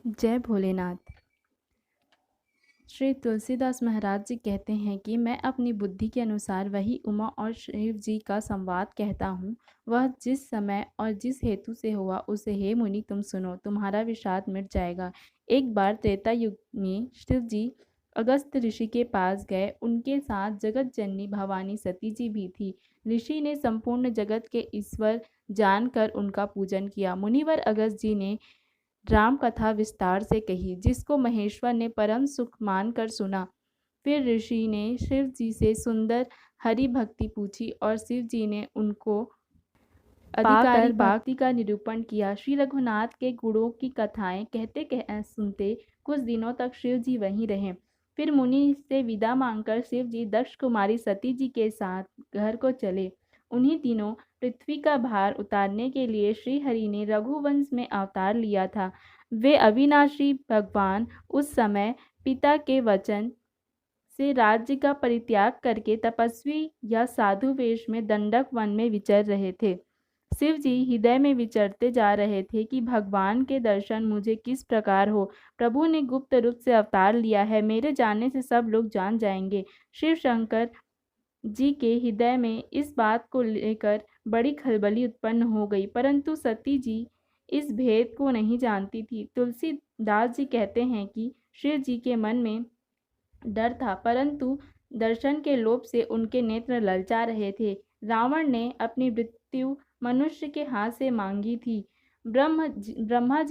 जय भोलेनाथ। श्री तुलसीदास महाराज जी कहते हैं कि मैं अपनी बुद्धि के अनुसार वही उमा और शिव जी का संवाद कहता हूँ। वह जिस समय और जिस हेतु से हुआ उसे हे मुनि तुम सुनो, तुम्हारा विषाद मिट जाएगा। एक बार त्रेता युग में शिव जी अगस्त ऋषि के पास गए। उनके साथ जगत जननी भवानी सती जी भी थी। ऋषि ने संपूर्ण जगत के ईश्वर जानकर उनका पूजन किया। मुनिवर अगस्त जी ने राम कथा विस्तार से कही, जिसको महेश्वर ने परम सुख मानकर सुना। फिर ऋषि ने शिव जी से सुंदर हरि भक्ति पूछी और शिव जी ने उनको अधिकारी भक्ति का निरूपण किया। श्री रघुनाथ के गुणों की कथाएं कहते सुनते कुछ दिनों तक शिव जी वहीं रहे। फिर मुनि से विदा मांगकर शिव जी दक्ष कुमारी सती जी के साथ घर को चले। उन्हीं दिनों पृथ्वी का भार उतारने के लिए श्री हरि ने रघुवंश में अवतार लिया था। वे अविनाशी भगवान उस समय पिता के वचन से राज्य का परित्याग करके तपस्वी या साधु वेश में दंडक वन में विचर रहे थे। शिव जी हृदय में विचरते जा रहे थे कि भगवान के दर्शन मुझे किस प्रकार हो। प्रभु ने गुप्त रूप से अवतार लिया है, मेरे जानने से सब लोग जान जाएंगे। शिव शंकर जी के हृदय में इस बात को लेकर बड़ी खलबली उत्पन्न हो गई, परंतु सती जी इस भेद को नहीं जानती थी। तुलसीदास जी कहते हैं कि शिव जी के मन में डर था, परंतु दर्शन के लोभ से उनके नेत्र ललचा रहे थे। रावण ने अपनी मृत्यु मनुष्य के हाथ से मांगी थी। ब्रह्मा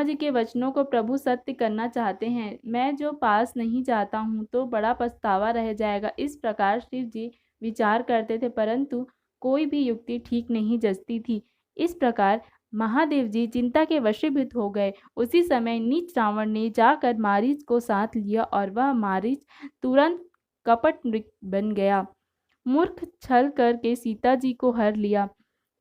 जी के वचनों को प्रभु सत्य करना चाहते हैं। मैं जो पास नहीं जाता हूँ तो बड़ा पछतावा रह जाएगा। इस प्रकार शिव जी विचार करते थे, परंतु कोई भी युक्ति ठीक नहीं जचती थी। इस प्रकार महादेव जी चिंता के वशीभूत हो गए। उसी समय नीच रावण ने जाकर मारीच को साथ लिया और वह मारीच तुरंत कपट मृग बन गया। मूर्ख छल करके सीता जी को हर लिया।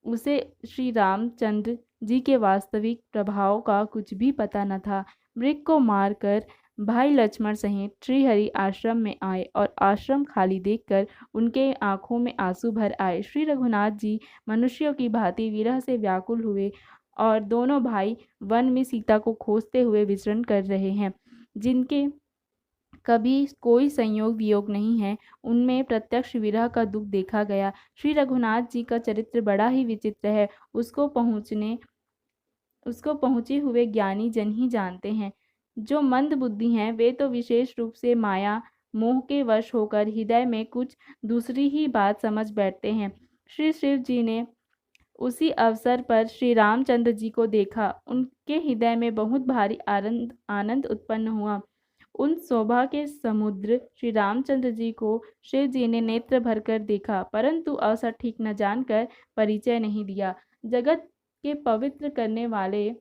उसे श्री रामचंद्र जी के वास्तविक प्रभाव का कुछ भी पता न था। मृग को मारकर भाई लक्ष्मण सहित श्रीहरि आश्रम में आए और आश्रम खाली देखकर उनके आंखों में आंसू भर आए। श्री रघुनाथ जी मनुष्यों की भांति विरह से व्याकुल हुए और दोनों भाई वन में सीता को खोजते हुए विचरण कर रहे हैं। जिनके कभी कोई संयोग वियोग नहीं है, उनमें प्रत्यक्ष विरह का दुख देखा गया। श्री रघुनाथ जी का चरित्र बड़ा ही विचित्र है। उसको पहुँचे हुए ज्ञानी जन ही जानते हैं। जो मंद बुद्धि हैं वे तो विशेष रूप से माया मोह के वश होकर हृदय में कुछ दूसरी ही बात समझ बैठते हैं। श्री शिव जी ने उसी अवसर पर श्री रामचंद्र जी को देखा। उनके हृदय में बहुत भारी आनंद आनंद उत्पन्न हुआ। उन शोभा के समुद्र श्री रामचंद्र जी को शिव जी ने नेत्र भरकर देखा, परंतु अवसर ठीक न जानकर परिचय नहीं दिया। जगत के पवित्र करने वाले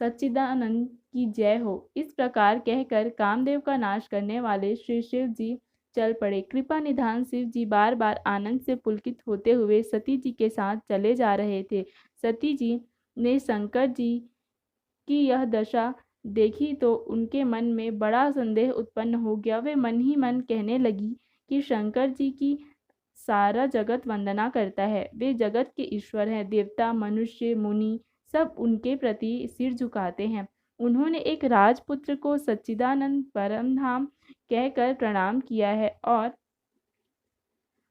सच्चिदानंद की जय हो, इस प्रकार कहकर कामदेव का नाश करने वाले श्री शिव जी चल पड़े। कृपा निधान शिव जी बार बार आनंद से पुलकित होते हुए सती जी के साथ चले जा रहे थे। सती जी ने शंकर जी की यह दशा देखी तो उनके मन में बड़ा संदेह उत्पन्न हो गया। वे मन ही मन कहने लगी कि शंकर जी की सारा जगत वंदना करता है। वे जगत के ईश्वर हैं। देवता मनुष्य मुनि सब उनके प्रति सिर झुकाते हैं। उन्होंने एक राजपुत्र को सच्चिदानंद परमधाम कहकर प्रणाम किया है और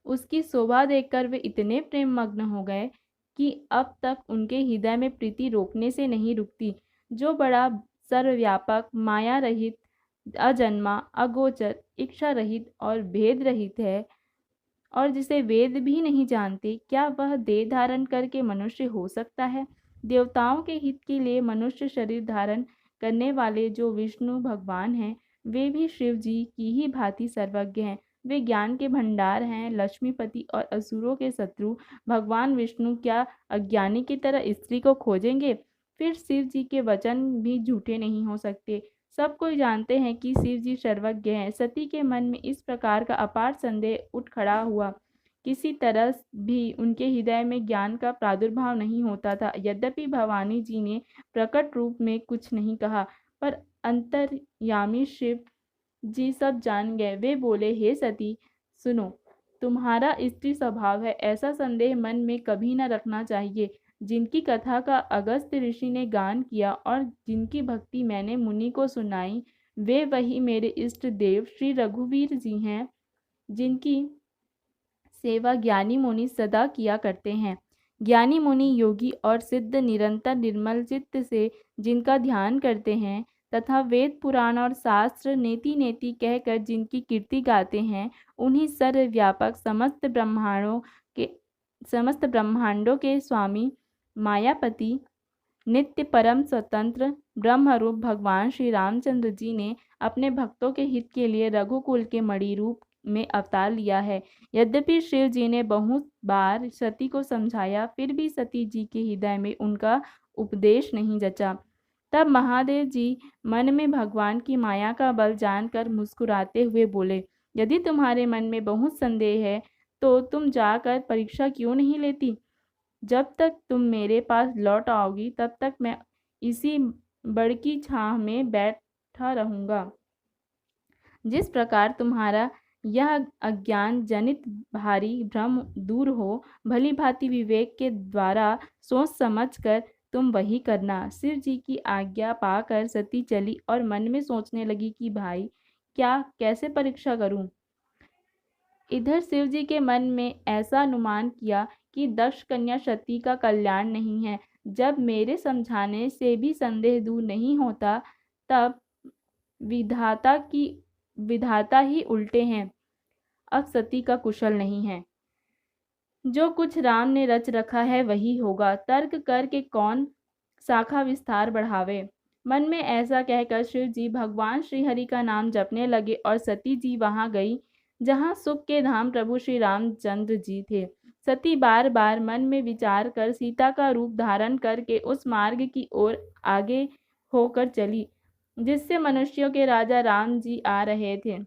उसकी शोभा देखकर वे इतने प्रेम मग्न हो गए कि अब तक उनके हृदय में प्रीति रोकने से नहीं रुकती। जो बड़ा सर्वव्यापक माया रहित अजन्मा अगोचर इच्छा रहित और भेद रहित है और जिसे वेद भी नहीं जानते, क्या वह देह धारण करके मनुष्य हो सकता है? देवताओं के हित के लिए मनुष्य शरीर धारण करने वाले जो विष्णु भगवान हैं, वे भी शिव जी की ही भांति सर्वज्ञ हैं। वे ज्ञान के भंडार हैं, लक्ष्मीपति और असुरों के शत्रु। भगवान विष्णु क्या अज्ञानी की तरह स्त्री को खोजेंगे? फिर शिव जी के वचन भी झूठे नहीं हो सकते। सब कोई जानते हैं कि शिव जी सर्वज्ञ हैं। सती के मन में इस प्रकार का अपार संदेह उठ खड़ा हुआ। किसी तरह भी उनके हृदय में ज्ञान का प्रादुर्भाव नहीं होता था। यद्यपि भवानी जी ने प्रकट रूप में कुछ नहीं कहा, पर अंतर्यामी शिव जी सब जान गए। वे बोले, हे सती सुनो, तुम्हारा स्त्री स्वभाव है, ऐसा संदेह मन में कभी न रखना चाहिए। जिनकी कथा का अगस्त्य ऋषि ने गान किया और जिनकी भक्ति मैंने मुनि को सुनाई, वे वही मेरे इष्ट देव श्री रघुवीर जी हैं, जिनकी सेवा ज्ञानी मुनि सदा किया करते हैं। ज्ञानी मुनि योगी और सिद्ध निरंतर निर्मल चित्त से जिनका ध्यान करते हैं तथा वेद पुराण और शास्त्र नेति नेति कहकर जिनकी कीर्ति गाते हैं, उन्हीं सर्वव्यापक समस्त ब्रह्मांडों के स्वामी मायापति नित्य परम स्वतंत्र ब्रह्मरूप भगवान श्री रामचंद्र जी ने अपने भक्तों के हित के लिए रघुकुल के मणि रूप में अवतार लिया है। यद्यपि शिव जी ने बहुत बार सती को समझाया, फिर भी सती जी के हृदय में उनका उपदेश नहीं जचा। तब महादेव जी मन में भगवान की माया का बल जानकर मुस्कुराते हुए बोले, यदि तुम्हारे मन में बहुत संदेह है तो तुम जाकर परीक्षा क्यों नहीं लेती? जब तक तुम मेरे पास लौट आओगी तब तक मैं इसी बड़की छाह में बैठा रहूंगा। जिस प्रकार तुम्हारा यह अज्ञान जनित भारी भ्रम दूर हो, भली भांति विवेक के द्वारा सोच समझ कर तुम वही करना। शिव जी की आज्ञा पाकर सती चली और मन में सोचने लगी कि भाई क्या कैसे परीक्षा करूं। इधर शिव जी के मन में ऐसा अनुमान किया कि दक्ष कन्या सती का कल्याण नहीं है। जब मेरे समझाने से भी संदेह दूर नहीं होता, तब विधाता ही उल्टे हैं, अब सती का कुशल नहीं है। जो कुछ राम ने रच रखा है वही होगा, तर्क करके कौन शाखा विस्तार बढ़ावे। मन में ऐसा कहकर शिव जी भगवान श्रीहरि का नाम जपने लगे और सती जी वहां गई जहां सुख के धाम प्रभु श्री रामचंद्र जी थे। सती बार बार मन में विचार कर सीता का रूप धारण करके उस मार्ग की ओर आगे होकर चली जिससे मनुष्यों के राजा राम जी आ रहे थे।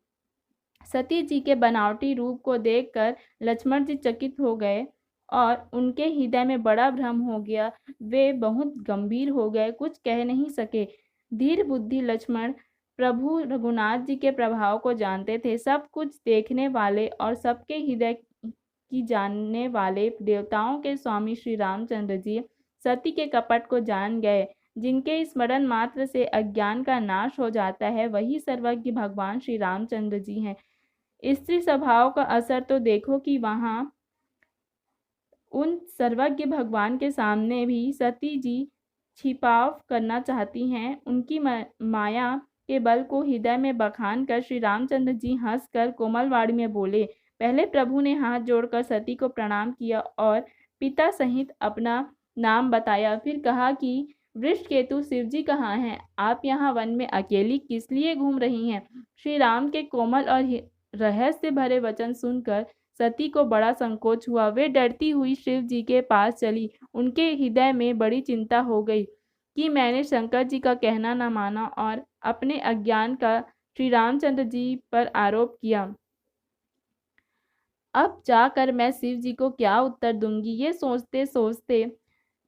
सती जी के बनावटी रूप को देखकर लक्ष्मण जी चकित हो गए और उनके हृदय में बड़ा भ्रम हो गया। वे बहुत गंभीर हो गए, कुछ कह नहीं सके। धीर बुद्धि लक्ष्मण प्रभु रघुनाथ जी के प्रभाव को जानते थे। सब कुछ देखने वाले और सबके हृदय की जानने वाले देवताओं के स्वामी श्री रामचंद्र जी सती के कपट को जान गए। जिनके स्मरण मात्र से अज्ञान का नाश हो जाता है, वही सर्वज्ञ भगवान श्री रामचंद्र जी हैं। स्त्री स्वभाव का असर तो देखो कि वहां उन सर्वज्ञ भगवान के सामने भी सती जी छिपाव करना चाहती हैं। उनकी माया के बल को हृदय में बखान कर श्री रामचंद्र जी हंसकर कोमलवाणी में बोले। पहले प्रभु ने हाथ जोड़कर सती को प्रणाम किया और पिता सहित अपना नाम बताया। फिर कहा कि वृषकेतु शिव जी कहाँ हैं? आप यहाँ वन में अकेली किस लिए घूम रही हैं? श्री राम के कोमल और रहस्य भरे वचन सुनकर सती को बड़ा संकोच हुआ। वे डरती हुई शिव जी के पास चली। उनके हृदय में बड़ी चिंता हो गई कि मैंने शंकर जी का कहना न माना और अपने अज्ञान का श्री रामचंद्र जी पर आरोप किया। अब जाकर मैं शिव जी को क्या उत्तर दूंगी? ये सोचते सोचते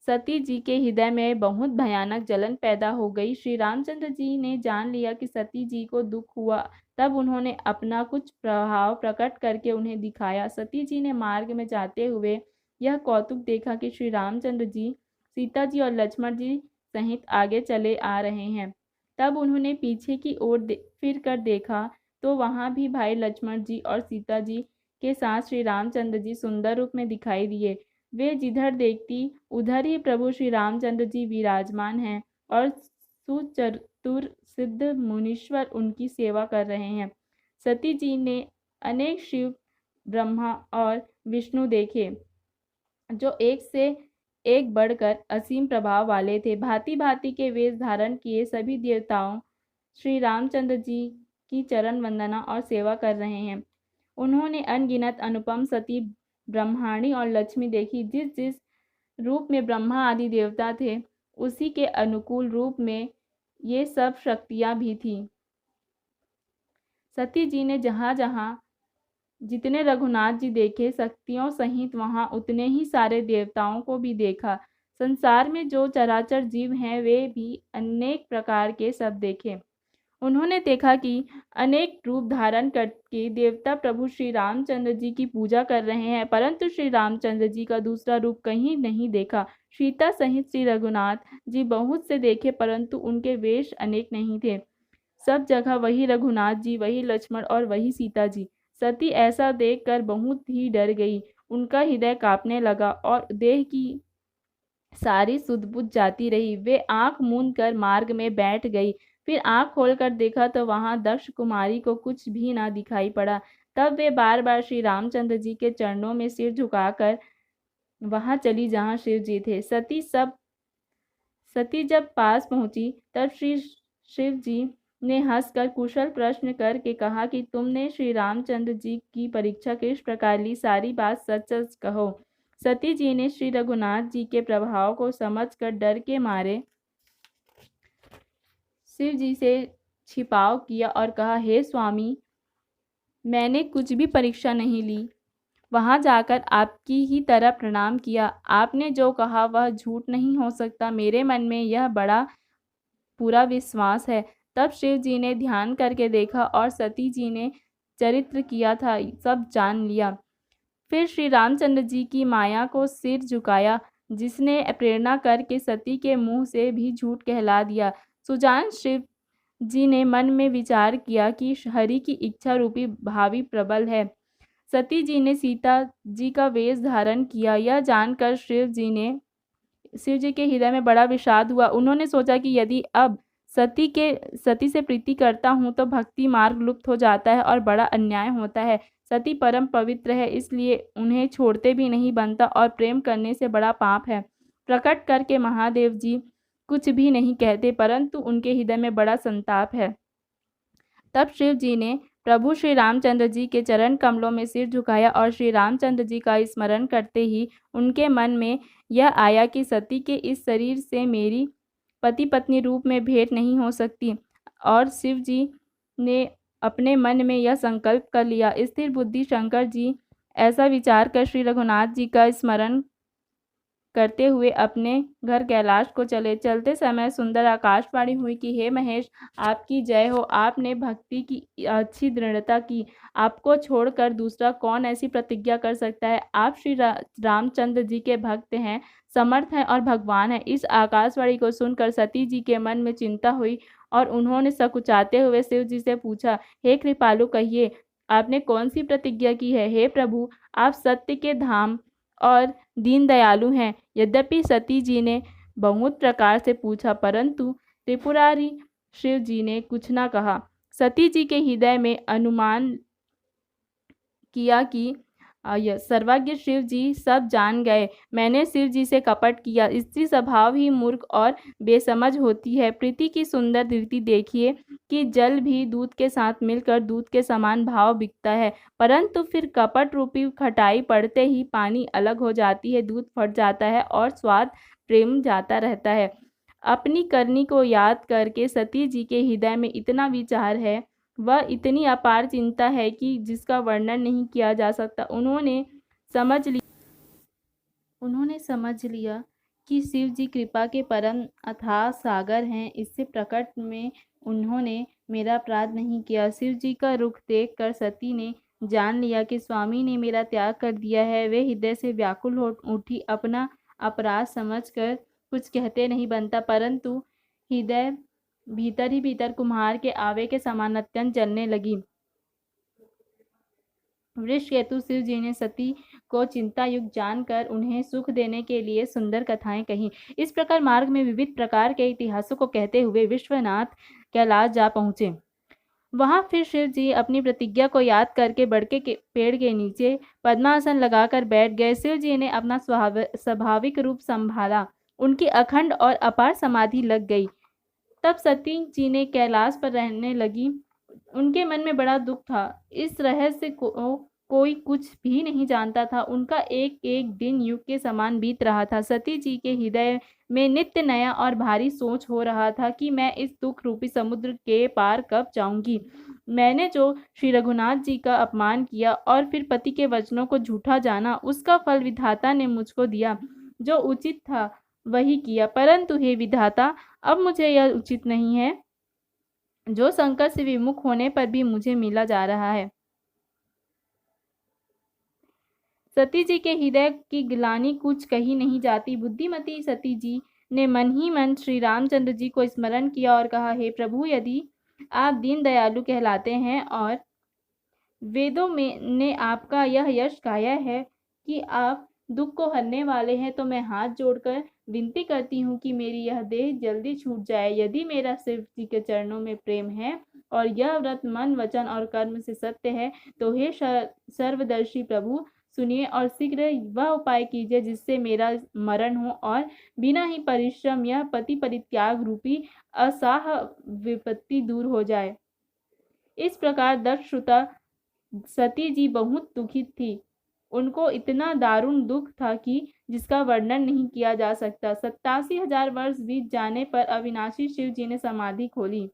सती जी के हृदय में बहुत भयानक जलन पैदा हो गई। श्री रामचंद्र जी ने जान लिया कि सती जी को दुख हुआ। तब उन्होंने अपना कुछ प्रभाव प्रकट करके उन्हें दिखाया। सती जी ने मार्ग में जाते हुए यह कौतुक देखा कि श्री रामचंद्र जी सीता जी और लक्ष्मण जी सहित आगे चले आ रहे हैं। तब उन्होंने पीछे की ओर फिर कर देखा तो वहां भी भाई लक्ष्मण जी और सीता जी के साथ श्री रामचंद्र जी सुंदर रूप में दिखाई दिए। वे जिधर देखती उधर ही प्रभु श्री रामचंद्र जी विराजमान हैं और सुचतुर सिद्ध मुनीश्वर उनकी सेवा कर रहे हैं। सती जी ने अनेक शिव, ब्रह्मा और विष्णु देखे जो एक से एक बढ़कर असीम प्रभाव वाले थे। भांति भांति के वेश धारण किए सभी देवताओं श्री रामचंद्र जी की चरण वंदना और सेवा कर रहे हैं। उन्होंने अनगिनत अनुपम सती, ब्रह्माणी और लक्ष्मी देखी। जिस जिस रूप में ब्रह्मा आदि देवता थे, उसी के अनुकूल रूप में ये सब शक्तियां भी थीं। सती जी ने जहाँ जहाँ जितने रघुनाथ जी देखे, शक्तियों सहित वहां उतने ही सारे देवताओं को भी देखा। संसार में जो चराचर जीव हैं, वे भी अनेक प्रकार के सब देखे। उन्होंने देखा कि अनेक रूप धारण करके देवता प्रभु श्री रामचंद्र जी की पूजा कर रहे हैं, परंतु श्री रामचंद्र जी का दूसरा रूप कहीं नहीं देखा। सीता सहित श्री रघुनाथ जी बहुत से देखे, परंतु उनके वेश अनेक नहीं थे। सब जगह वही रघुनाथ जी, वही लक्ष्मण और वही सीता जी। सती ऐसा देखकर बहुत ही डर गई। उनका हृदय कांपने लगा और देह की सारी सुध बुझ जाती रही। वे आंख मूंद कर मार्ग में बैठ गई। फिर आंख खोलकर देखा तो वहां दक्ष कुमारी को कुछ भी ना दिखाई पड़ा। तब वे बार बार श्री रामचंद्र जी के चरणों में सिर झुकाकर वहां चली जहां शिव जी थे। सती जब पास पहुंची तब श्री शिव जी ने हंसकर कुशल प्रश्न करके कहा कि तुमने श्री रामचंद्र जी की परीक्षा किस प्रकार ली, सारी बात सच सच कहो। सती जी ने श्री रघुनाथ जी के प्रभाव को समझकर डर के मारे शिव जी से छिपाव किया और कहा, हे स्वामी, मैंने कुछ भी परीक्षा नहीं ली। वहां जाकर आपकी ही तरह प्रणाम किया। आपने जो कहा वह झूठ नहीं हो सकता। मेरे मन में यह बड़ा पूरा विश्वास है। तब शिव जी ने ध्यान करके देखा और सती जी ने चरित्र किया था सब जान लिया। फिर श्री रामचंद्र जी की माया को सिर झुकाया, जिसने प्रेरणा करके सती के मुंह से भी झूठ कहला दिया। सुजान शिव जी ने मन में विचार किया कि हरि की इच्छा रूपी भावी प्रबल है। सती जी ने सीता जी का वेश धारण किया। यह जानकर शिव जी के हृदय में बड़ा विषाद हुआ। उन्होंने सोचा कि यदि अब सती से प्रीति करता हूँ तो भक्ति मार्ग लुप्त हो जाता है और बड़ा अन्याय होता है। सती परम पवित्र है, इसलिए उन्हें छोड़ते भी नहीं बनता और प्रेम करने से बड़ा पाप है। प्रकट करके महादेव जी कुछ भी नहीं कहते, परंतु उनके हृदय में बड़ा संताप है। तब शिव जी ने प्रभु श्री रामचंद्र जी के चरण कमलों में सिर झुकाया और श्री रामचंद्र जी का स्मरण करते ही उनके मन में यह आया कि सती के इस शरीर से मेरी पति पत्नी रूप में भेंट नहीं हो सकती। और शिव जी ने अपने मन में यह संकल्प कर लिया। स्थिर बुद्धि शंकर जी ऐसा विचार कर श्री रघुनाथ जी का स्मरण करते हुए अपने घर कैलाश को चले। चलते समय सुंदर आकाशवाणी हुई कि हे महेश, आपकी जय हो। आपने भक्ति की अच्छी दृढ़ता की। आपको छोड़कर दूसरा कौन ऐसी प्रतिज्ञा कर सकता है। आप श्री रामचंद्र जी के भक्त हैं, समर्थ हैं और भगवान हैं। इस आकाशवाणी को सुनकर सती जी के मन में चिंता हुई और उन्होंने सकुचाते हुए शिव जी से पूछा, हे कृपालु, कहिए आपने कौन सी प्रतिज्ञा की है। हे प्रभु, आप सत्य के धाम और दीन दयालु हैं। यद्यपि सती जी ने बहुत प्रकार से पूछा, परंतु त्रिपुरारी शिव जी ने कुछ न कहा। सती जी के हृदय में अनुमान किया कि यह सर्वज्ञ शिव जी सब जान गए। मैंने शिव जी से कपट किया। स्त्री स्वभाव ही मूर्ख और बेसमझ होती है। प्रीति की सुंदर रीति देखिए कि जल भी दूध के साथ मिलकर दूध के समान भाव बिकता है, परंतु फिर कपट रूपी खटाई पड़ते ही पानी अलग हो जाती है, दूध फट जाता है और स्वाद प्रेम जाता रहता है। अपनी करनी को याद करके सती जी के हृदय में इतना विचार है, वह इतनी अपार चिंता है कि जिसका वर्णन नहीं किया जा सकता। उन्होंने समझ लिया कि शिव जी कृपा के परम अथाह सागर हैं। इससे प्रकट में उन्होंने मेरा अपराध नहीं किया। शिव जी का रुख देखकर सती ने जान लिया कि स्वामी ने मेरा त्याग कर दिया है। वे हृदय से व्याकुल हो उठी। अपना अपराध समझकर कुछ कहते नहीं बनता, परंतु हृदय भीतर ही भीतर कुम्हार के आवे के समान अत्यंत जलने लगी। वृषकेतु शिव जी ने सती को चिंता युक्त जानकर उन्हें सुख देने के लिए सुंदर कथाएं कही। इस प्रकार मार्ग में विविध प्रकार के इतिहासों को कहते हुए विश्वनाथ कैलाश जा पहुंचे। वहां फिर शिव जी अपनी प्रतिज्ञा को याद करके बड़के के पेड़ के नीचे पद्मासन लगाकर बैठ गए। शिव जी ने अपना स्वाभाविक रूप संभाला। उनकी अखंड और अपार समाधि लग गई। तब सती जी ने कैलाश पर रहने लगी। उनके मन में बड़ा दुख था। इस रहस्य को कोई कुछ भी नहीं जानता था। उनका एक एक दिन युग के समान बीत रहा था। सती जी के हृदय में नित्य नया और भारी सोच हो रहा था कि मैं इस दुख रूपी समुद्र के पार कब जाऊंगी। मैंने जो श्री रघुनाथ जी का अपमान किया और फिर पति के वचनों को झूठा जाना, उसका फल विधाता ने मुझको दिया। जो उचित था वही किया, परंतु हे विधाता, अब मुझे यह उचित नहीं है। जो संकट से विमुख होने पर भी मुझे मिला जा रहा है। सती जी के हृदय की ग्लानि कुछ कही नहीं जाती। बुद्धिमती सती जी ने मन ही मन श्री रामचंद्र जी को स्मरण किया और कहा, हे प्रभु, यदि आप दीन दयालु कहलाते हैं और वेदों में ने आपका यह यश गाया है कि आप दुख को हरने वाले हैं, तो मैं हाथ जोड़कर विनती करती हूँ कि मेरी यह देह जल्दी छूट जाए। यदि मेरा शिव जी के चरणों में प्रेम है और यह व्रत मन, वचन और कर्म से सत्य है, तो हे सर्वदर्शी प्रभु, सुनिए और शीघ्र वह उपाय कीजिए जिससे मेरा मरण हो और बिना ही परिश्रम यह पति परित्याग रूपी असाह विपत्ति दूर हो जाए। इस प्रकार दक्ष श्रुता सती जी बहुत दुखित थी। उनको इतना दारुण दुख था कि जिसका वर्णन नहीं किया जा सकता। 87,000 वर्ष बीत जाने पर अविनाशी शिव जी ने समाधि खोली।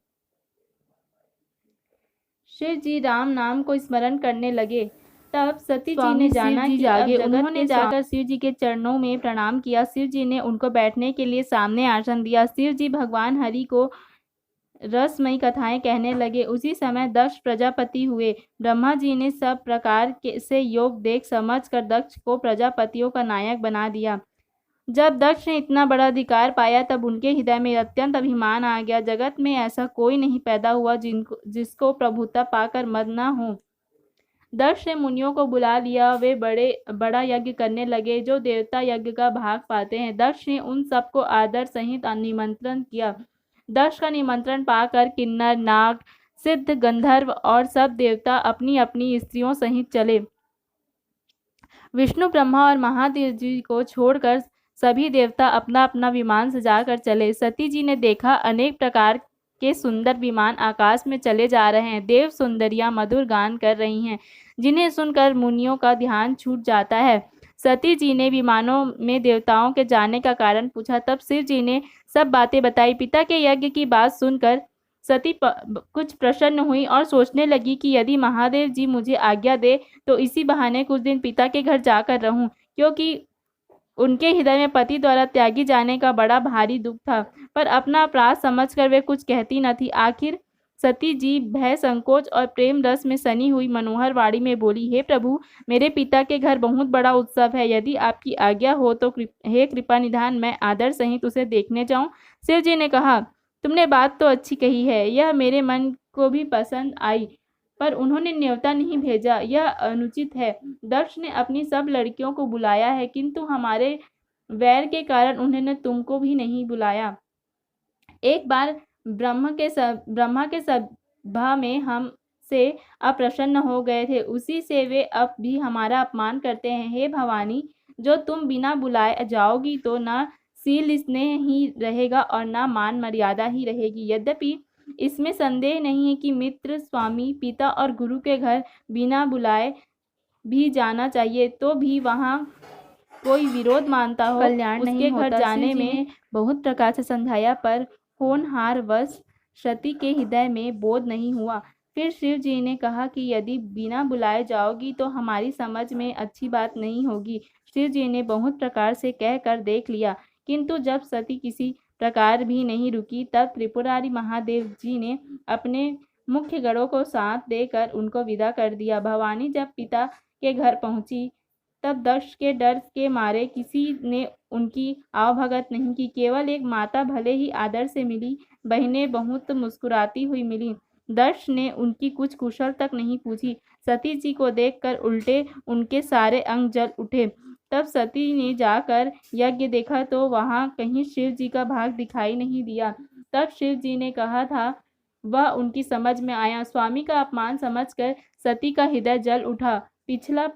शिव जी राम नाम को स्मरण करने लगे। तब सती जी ने जाना कि अब जगत ने जाकर शिव जी के चरणों में प्रणाम किया। शिव जी ने उनको बैठने के लिए सामने आसन दिया। शिव जी भगवान हरि को रसमयी कथाएं कहने लगे। उसी समय दक्ष प्रजापति हुए। ब्रह्मा जी ने सब प्रकार से योग देख समझ कर दक्ष को प्रजापतियों का नायक बना दिया। जब दक्ष ने इतना बड़ा अधिकार पाया, तब उनके हृदय में अत्यंत अभिमान आ गया। जगत में ऐसा कोई नहीं पैदा हुआ जिसको प्रभुता पाकर मद न हो। दक्ष ने मुनियों को बुला लिया। वे बड़ा यज्ञ करने लगे, जो देवता यज्ञ का भाग पाते हैं। दक्ष ने उन सबको आदर सहित निमंत्रण किया। दक्ष का निमंत्रण पाकर किन्नर, नाग, सिद्ध, गंधर्व और सब देवता अपनी अपनी स्त्रियों सहित चले। विष्णु, ब्रह्मा और महादेव जी को छोड़कर सभी देवता अपना अपना विमान सजाकर चले। सती जी ने देखा अनेक प्रकार के सुंदर विमान आकाश में चले जा रहे हैं। देव सुंदरियां मधुर गान कर रही हैं, जिन्हें सुनकर मुनियों का ध्यान छूट जाता है। सती जी ने विमानों में देवताओं के जाने का कारण पूछा। तब शिव जी ने सब बातें बताई। पिता के यज्ञ की बात सुनकर सती कुछ प्रसन्न हुई और सोचने लगी कि यदि महादेव जी मुझे आज्ञा दे तो इसी बहाने कुछ दिन पिता के घर जाकर रहूं, क्योंकि उनके हृदय में पति द्वारा त्यागी जाने का बड़ा भारी दुख था। पर अपना अपराध समझकर वे कुछ कहती न थी। आखिर सती जी भय, संकोच और प्रेम रस में सनी हुई मनोहर वाणी में बोली, हे प्रभु, मेरे पिता के घर बहुत बड़ा उत्सव है। यदि आपकी आज्ञा हो तो हे कृपा निधान, मैं आदर सहित उसे देखने जाऊं। शिव जी ने कहा, तुमने बात तो अच्छी कही है, यह मेरे मन को भी पसंद आई, पर उन्होंने न्योता नहीं भेजा, यह अनुचित है। दक्ष ने अपनी सब लड़कियों को बुलाया है, किंतु हमारे वैर के कारण उन्होंने तुमको भी नहीं बुलाया। एक बार ब्रह्मा के सभा में हम से अप्रसन्न हो गए थे, उसी से वे अब भी हमारा अपमान करते हैं। हे भवानी, जो तुम बिना बुलाए जाओगी तो न शील स्नेह ही रहेगा और न मान मर्यादा ही रहेगी। यद्यपि इसमें संदेह नहीं है कि मित्र, स्वामी, पिता और गुरु के घर बिना बुलाए भी जाना चाहिए, तो भी वहाँ कोई विरोध मानता हो, कल्याण उसके घर जाने में बहुत प्रकार से समझाया, पर होनहार वश सती के हृदय में बोध नहीं हुआ। फिर शिव जी ने कहा कि यदि बिना बुलाए जाओगी तो हमारी समझ में अच्छी बात नहीं होगी। शिव जी ने बहुत प्रकार से कहकर देख लिया, किंतु जब सती किसी प्रकार भी नहीं रुकी, तब त्रिपुरारी महादेव जी ने अपने मुख्य गणों को साथ देकर उनको विदा कर दिया। भवानी जब पिता के घर पहुंची, तब दक्ष के डर के मारे किसी ने उनकी आवभगत नहीं की। केवल एक माता भले ही आदर से मिली, बहनें बहुत मुस्कुराती हुई मिली। दक्ष ने उनकी कुछ कुशल तक नहीं पूछी। सती जी को देखकर उल्टे उनके सारे अंग जल उठे। तब सती ने जाकर यज्ञ देखा तो वहां कहीं शिव जी का भाग दिखाई नहीं दिया। तब शिव जी ने कहा था, वह उनकी समझ में आया। स्वामी का अपमान समझकर सती का हृदय जल उठा। पिछला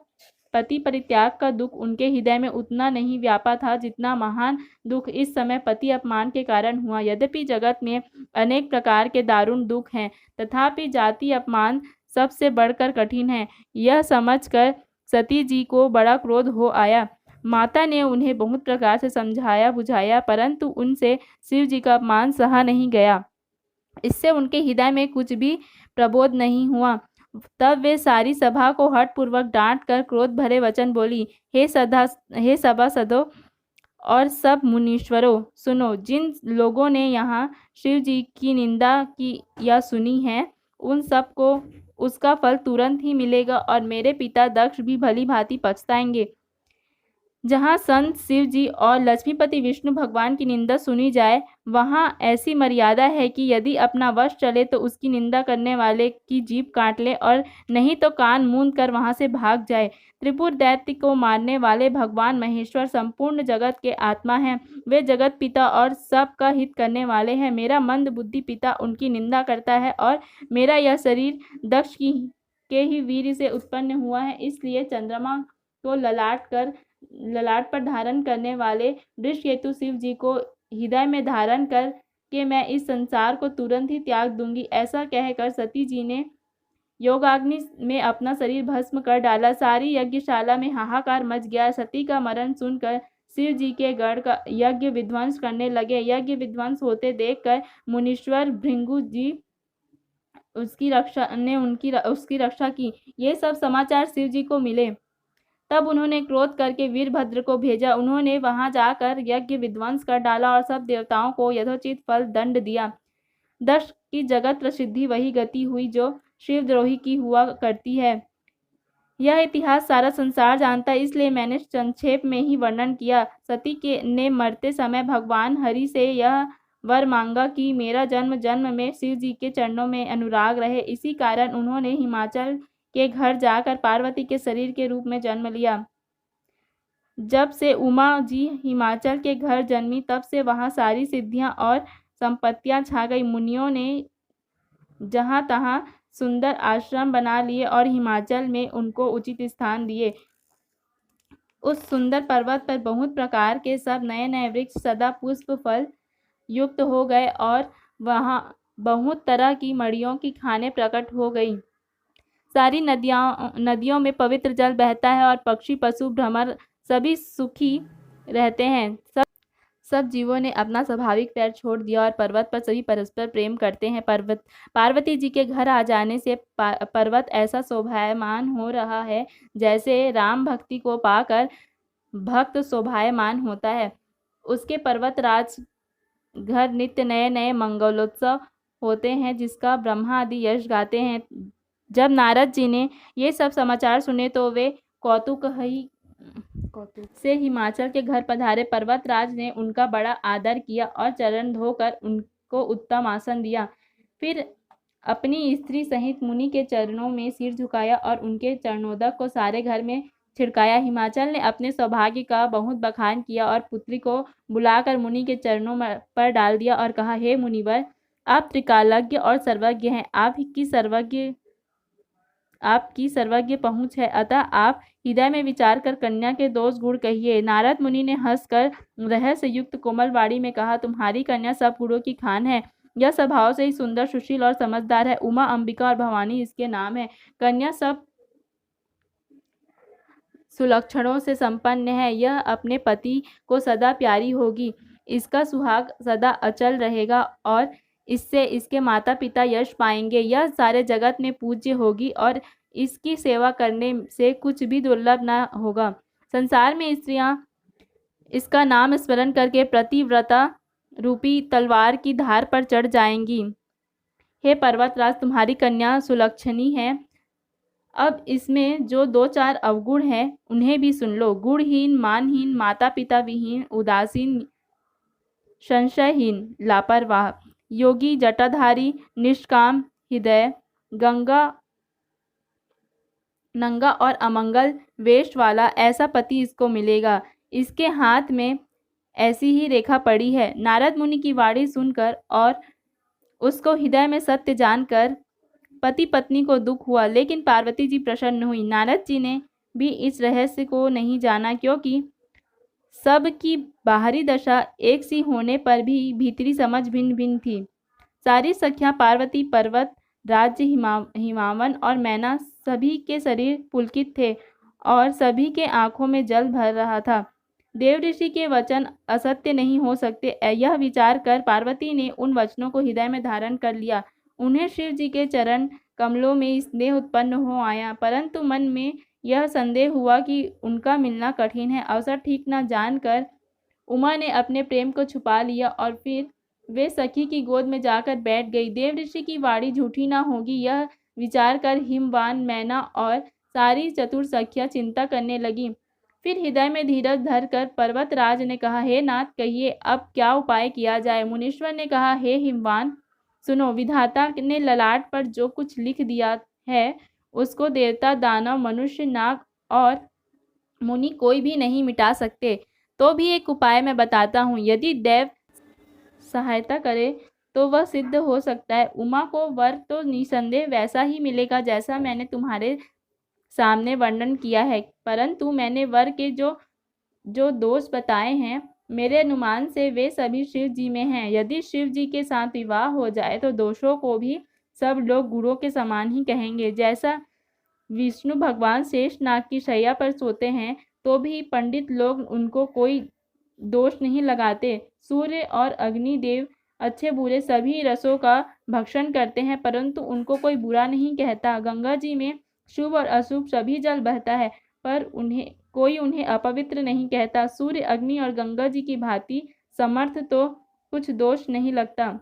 पति परित्याग का दुख उनके हृदय में उतना नहीं व्यापा था जितना महान दुख इस समय पति अपमान के कारण हुआ। यद्यपि जगत में अनेक प्रकार के दारुण दुख हैं, तथापि जाति अपमान सबसे बढ़कर कठिन है। यह समझकर सती जी को बड़ा क्रोध हो आया। माता ने उन्हें बहुत प्रकार से समझाया बुझाया, परंतु उनसे शिव जी का अपमान सहा नहीं गया। इससे उनके हृदय में कुछ भी प्रबोध नहीं हुआ। तब वे सारी सभा को हठपूर्वक डांट कर क्रोध भरे वचन बोली, हे सभासदों, और सब मुनीश्वरों, सुनो, जिन लोगों ने यहाँ शिव जी की निंदा की या सुनी है, उन सबको उसका फल तुरंत ही मिलेगा और मेरे पिता दक्ष भी भली भांति पछताएंगे। जहाँ संत शिव जी और लक्ष्मीपति विष्णु भगवान की निंदा सुनी जाए, वहाँ ऐसी मर्यादा है कि यदि अपना वश चले तो उसकी निंदा करने वाले की जीभ काट ले और नहीं तो कान मूंद कर वहाँ से भाग जाए। त्रिपुर दैत्य को मारने वाले भगवान महेश्वर संपूर्ण जगत के आत्मा हैं। वे जगत पिता और सबका हित करने वाले हैं। मेरा मंद बुद्धि पिता उनकी निंदा करता है और मेरा यह शरीर दक्ष के ही वीर से उत्पन्न हुआ है। इसलिए चंद्रमा को ललाट पर धारण करने वाले वृषकेतु शिव जी को हृदय में धारण कर के मैं इस संसार को तुरंत ही त्याग दूंगी। ऐसा कहकर सती जी ने योगाग्नि में अपना शरीर भस्म कर डाला। सारी यज्ञशाला में हाहाकार मच गया। सती का मरण सुनकर शिव जी के गढ़ का यज्ञ विध्वंस करने लगे। यज्ञ विध्वंस होते देखकर मुनीश्वर भृंगु जी उसकी रक्षा की। ये सब समाचार शिव जी को मिले। तब उन्होंने क्रोध करके वीरभद्र को भेजा। उन्होंने वहां जाकर यज्ञ विध्वंस कर डाला और सब देवताओं को यथोचित फल दंड दिया। दक्ष की जगत प्रसिद्धि वही गति हुई जो शिवद्रोही की हुआ करती है। यह इतिहास सारा संसार जानता है, इसलिए मैंने संक्षेप में ही वर्णन किया। सती के ने मरते समय भगवान हरि से यह वर मांगा कि मेरा जन्म जन्म में शिव जी के चरणों में अनुराग रहे। इसी कारण उन्होंने हिमाचल के घर जाकर पार्वती के शरीर के रूप में जन्म लिया। जब से उमा जी हिमाचल के घर जन्मी, तब से वहां सारी सिद्धियां और संपत्तियां छा गई। मुनियों ने जहां तहां सुंदर आश्रम बना लिए और हिमाचल में उनको उचित स्थान दिए। उस सुंदर पर्वत पर बहुत प्रकार के सब नए नए वृक्ष सदा पुष्प फल युक्त हो गए और वहां बहुत तरह की मड़ियों की खानें प्रकट हो गई। सारी नदियों में पवित्र जल बहता है और पक्षी पशु भ्रमर सभी सुखी रहते हैं। सब जीवों ने अपना स्वाभाविक पैर छोड़ दिया और पर्वत पर सभी परस्पर प्रेम करते हैं। पार्वती जी के घर आ जाने से पर्वत ऐसा शोभायमान हो रहा है जैसे राम भक्ति को पाकर भक्त शोभायमान होता है। उसके पर्वत राज घर नित्य नए नए मंगलोत्सव होते हैं, जिसका ब्रह्मा आदि यश गाते हैं। जब नारद जी ने ये सब समाचार सुने तो वे कौतुक से हिमाचल के घर पधारे। पर्वतराज ने उनका बड़ा आदर किया और चरण धोकर उनको उत्तम आसन दिया। फिर अपनी स्त्री सहित मुनि के चरणों में सिर झुकाया और उनके चरणोदक को सारे घर में छिड़काया। हिमाचल ने अपने सौभाग्य का बहुत बखान किया और पुत्री को बुलाकर मुनि के चरणों पर डाल दिया और कहा, हे मुनिवर, आप त्रिकालज्ञ और सर्वज्ञ हैं। आपकी सर्वज्ञ पहुंच है, अतः आप हृदय में विचार कर कन्या के दोष गुण कहिए। नारद मुनि ने हंसकर रहस्य युक्त कोमल वाणी में कहा, तुम्हारी कन्या सब गुणों की खान है। यह स्वभाव से ही सुंदर, सुशील और समझदार है। उमा, अंबिका और भवानी इसके नाम है। कन्या सब सुलक्षणों से संपन्न है। यह अपने पति को सदा प्यारी होगी। इसका सुहाग सदा अचल रहेगा और इससे इसके माता पिता यश पाएंगे। यह सारे जगत में पूज्य होगी और इसकी सेवा करने से कुछ भी दुर्लभ न होगा। संसार में स्त्रियां इसका नाम स्मरण करके प्रतिव्रता रूपी तलवार की धार पर चढ़ जाएंगी। हे पर्वतराज, तुम्हारी कन्या सुलक्षणी है। अब इसमें जो दो चार अवगुण हैं उन्हें भी सुन लो। गुणहीन, मानहीन, माता पिता विहीन, उदासीन, संशयहीन, लापरवाह, योगी, जटाधारी, निष्काम हृदय, नंगा और अमंगल वेश वाला, ऐसा पति इसको मिलेगा। इसके हाथ में ऐसी ही रेखा पड़ी है। नारद मुनि की वाणी सुनकर और उसको हृदय में सत्य जानकर पति पत्नी को दुख हुआ, लेकिन पार्वती जी प्रसन्न हुई। नारद जी ने भी इस रहस्य को नहीं जाना, क्योंकि सबकी बाहरी दशा एक सी होने पर भी भीतरी समझ भिन्न भिन्न थी। सारी सखियां पार्वती, पर्वत राज्य, हिमावन और मैना सभी के शरीर पुलकित थे और सभी के आंखों में जल भर रहा था। देव ऋषि के वचन असत्य नहीं हो सकते, यह विचार कर पार्वती ने उन वचनों को हृदय में धारण कर लिया। उन्हें शिव जी के चरण कमलों में स्नेह उत्पन्न हो आया, परंतु मन में यह संदेह हुआ कि उनका मिलना कठिन है। अवसर ठीक न जानकर उमा ने अपने प्रेम को छुपा लिया और फिर वे सखी की गोद में जाकर बैठ गई। देव ऋषि की वाणी झूठी ना होगी, यह विचार कर हिमवान, मैना और सारी चतुर सखियां चिंता करने लगी। फिर हृदय में धीरज धरकर पर्वतराज ने कहा, हे नाथ, कहिए अब क्या उपाय किया जाए। मुनीश्वर ने कहा, हे हिमवान, सुनो, विधाता ने ललाट पर जो कुछ लिख दिया है उसको देवता, दानव, मनुष्य, नाग और मुनि कोई भी नहीं मिटा सकते। तो भी एक उपाय मैं बताता हूँ, यदि देव सहायता करे तो वह सिद्ध हो सकता है। उमा को वर तो निसंदेह वैसा ही मिलेगा जैसा मैंने तुम्हारे सामने वर्णन किया है, परंतु मैंने वर के जो जो दोष बताए हैं, मेरे अनुमान से वे सभी शिव जी में हैं। यदि शिव जी के साथ विवाह हो जाए तो दोषों को भी सब लोग गुरुओं के समान ही कहेंगे। जैसा विष्णु भगवान शेषनाग की शैया पर सोते हैं तो भी पंडित लोग उनको कोई दोष नहीं लगाते। सूर्य और अग्निदेव अच्छे बुरे सभी रसों का भक्षण करते हैं, परंतु उनको कोई बुरा नहीं कहता। गंगा जी में शुभ और अशुभ सभी जल बहता है, पर उन्हें अपवित्र नहीं कहता। सूर्य, अग्नि और गंगा जी की भांति समर्थ तो कुछ दोष नहीं लगता।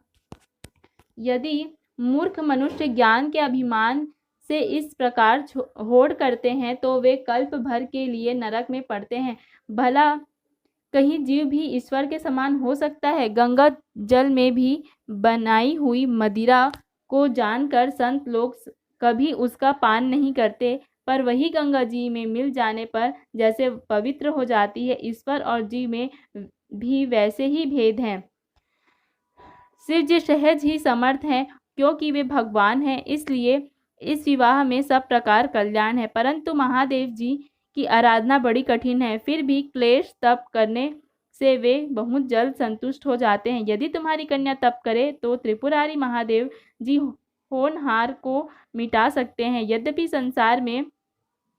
यदि मूर्ख मनुष्य ज्ञान के अभिमान से इस प्रकार होड़ करते हैं तो वे कल्प भर के लिए नरक में पड़ते हैं। भला कहीं जीव भी ईश्वर के समान हो सकता है? गंगा जल में भी बनाई हुई मदिरा को जानकर संत लोग कभी उसका पान नहीं करते, पर वही गंगा जी में मिल जाने पर जैसे पवित्र हो जाती है। ईश्वर और जीव में भी वैसे ही भेद हैं। शिव जी सहज ही समर्थ हैं, क्योंकि वे भगवान हैं, इसलिए इस विवाह में सब प्रकार कल्याण है। परंतु महादेव जी की आराधना बड़ी कठिन है, फिर भी क्लेश तप करने से वे बहुत जल्द संतुष्ट हो जाते हैं। यदि तुम्हारी कन्या तप करे तो त्रिपुरारी महादेव जी होनहार को मिटा सकते हैं। यद्यपि संसार में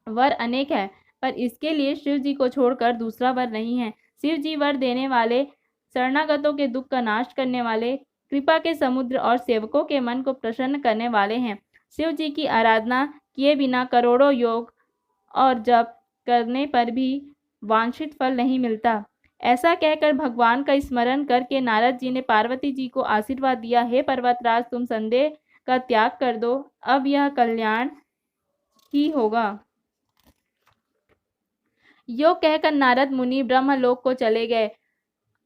वर अनेक है, पर इसके लिए शिव जी को छोड़कर दूसरा वर नहीं है। शिव जी वर देने वाले, शरणागतों के दुख का नाश करने वाले, कृपा के समुद्र और सेवकों के मन को प्रसन्न करने वाले हैं। शिव जी की आराधना किए बिना करोड़ों योग और जप करने पर भी वांछित फल नहीं मिलता। ऐसा कहकर भगवान का स्मरण करके नारद जी ने पार्वती जी को आशीर्वाद दिया, हे पर्वतराज, तुम संदेह का त्याग कर दो, अब यह कल्याण ही होगा। यो कहकर नारद मुनि ब्रह्मलोक को चले गए।